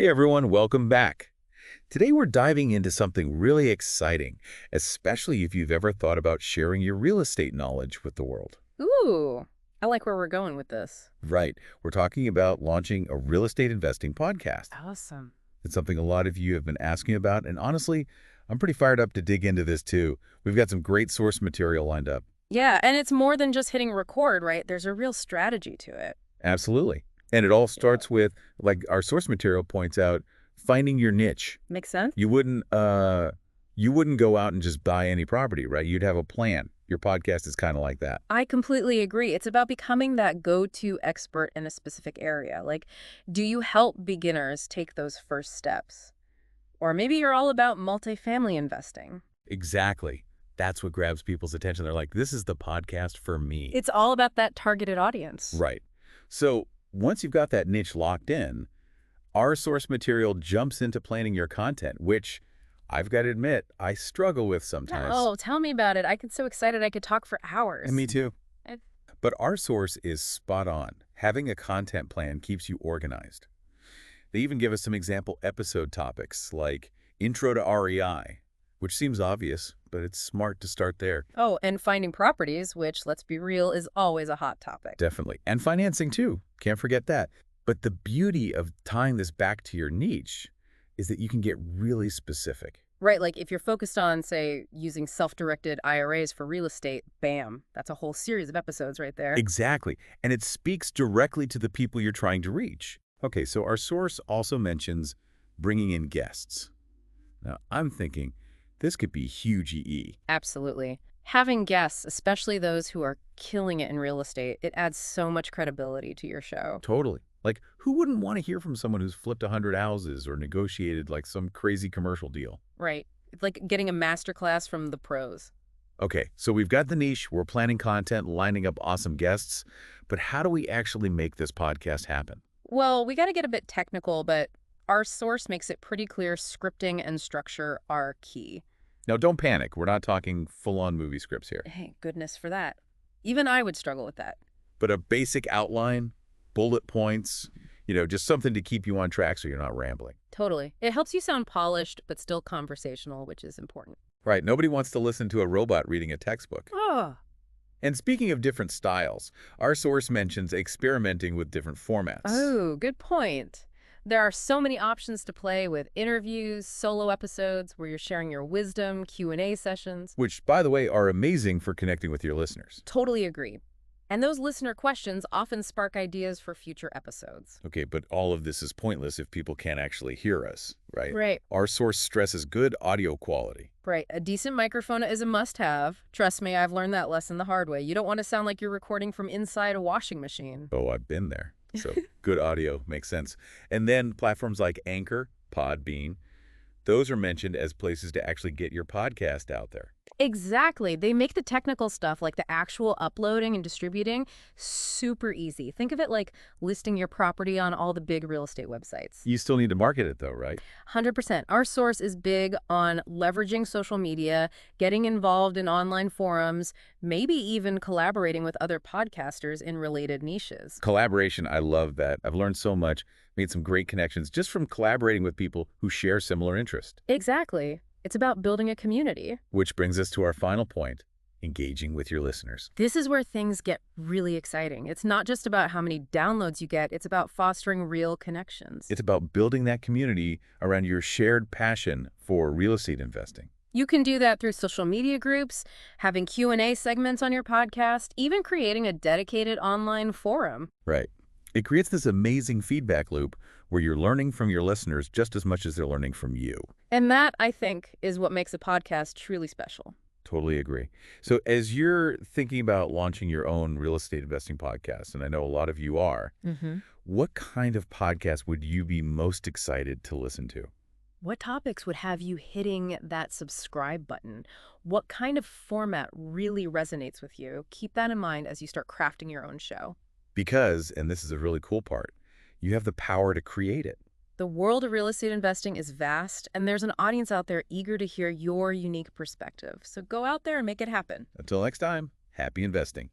Hey everyone, welcome back. Today we're diving into something really exciting, especially if you've ever thought about sharing your real estate knowledge with the world. Ooh, I like where we're going with this. Right, we're talking about launching a real estate investing podcast. Awesome. It's something a lot of you have been asking about, and honestly, I'm pretty fired up to dig into this too. We've got some great source material lined up. Yeah, and it's more than just hitting record, right? There's a real strategy to it. Absolutely. And it all Yeah. starts with, like our source material points out, finding your niche. Makes sense? You wouldn't go out and just buy any property, right? You'd have a plan. Your podcast is kind of like that. I completely agree. It's about becoming that go-to expert in a specific area. Like, do you help beginners take those first steps? Or maybe you're all about multifamily investing. Exactly. That's what grabs people's attention. They're like, this is the podcast for me. It's all about that targeted audience. Right. So once you've got that niche locked in, our source material jumps into planning your content, which I've got to admit, I struggle with sometimes. Oh, tell me about it. I get so excited I could talk for And hours. me too. I- But our source is spot on. Having a content plan keeps you organized. They even give us some example episode topics like Intro to REI, which seems obvious, but it's smart to start there. Oh, and finding properties, which, let's be real, is always a hot topic. Definitely. And financing too. Can't forget that. But the beauty of tying this back to your niche is that you can get really specific. Right, like if you're focused on, say, using self-directed IRAs for real estate, bam, that's a whole series of episodes right there. Exactly. And it speaks directly to the people you're trying to reach. Okay, so our source also mentions bringing in guests. Now, I'm thinking this could be huge EE. Absolutely. Having guests, especially those who are killing it in real estate, it adds so much credibility to your show. Totally. Like, who wouldn't want to hear from someone who's flipped 100 houses or negotiated like some crazy commercial deal? Right. It's like getting a masterclass from the pros. Okay, so we've got the niche, we're planning content, lining up awesome guests, but how do we actually make this podcast happen? Well, we got to get a bit technical, but our source makes it pretty clear scripting and structure are key. Now, don't panic. We're not talking full-on movie scripts here, Hey, goodness for that. Even I would struggle with that. but a basic outline, bullet points, just something to keep you on track so you're not rambling. Totally. It helps you sound polished, but still conversational, which is important. Right, nobody wants to listen to a robot reading a textbook. Oh, And speaking of different styles, our source mentions experimenting with different formats. oh, good point. There are so many options to play with interviews, solo episodes where you're sharing your wisdom, Q&A sessions. Which, by the way, are amazing for connecting with your listeners. Totally agree. And those listener questions often spark ideas for future episodes. Okay, but all of this is pointless if people can't actually hear us, right? Right, Our source stresses good audio quality. right. A decent microphone is a must-have. Trust me, I've learned that lesson the hard way. You don't want to sound like you're recording from inside a washing machine. Oh, I've been there. So good audio makes sense. And then platforms like Anchor, Podbean, those are mentioned as places to actually get your podcast out there. Exactly. They make the technical stuff, like the actual uploading and distributing, super easy. Think of it like listing your property on all the big real estate websites. You still need to market it though, right? 100%. Our source is big on leveraging social media, getting involved in online forums, maybe even collaborating with other podcasters in related niches. Collaboration, I love that. I've learned so much, made some great connections just from collaborating with people who share similar interests. Exactly. It's about building a community. Which brings us to our final point, engaging with your listeners. This is where things get really exciting. It's not just about how many downloads you get, it's about fostering real connections. It's about building that community around your shared passion for real estate investing. You can do that through social media groups, having Q&A segments on your podcast, even creating a dedicated online forum. Right. It creates this amazing feedback loop where you're learning from your listeners just as much as they're learning from you. And that, I think, is what makes a podcast truly special. Totally agree. So as you're thinking about launching your own real estate investing podcast, and I know a lot of you are, what kind of podcast would you be most excited to listen to? What topics would have you hitting that subscribe button? What kind of format really resonates with you? Keep that in mind as you start crafting your own show. Because, and this is a really cool part, you have the power to create it. The world of real estate investing is vast, and there's an audience out there eager to hear your unique perspective. So go out there and make it happen. Until next time, happy investing.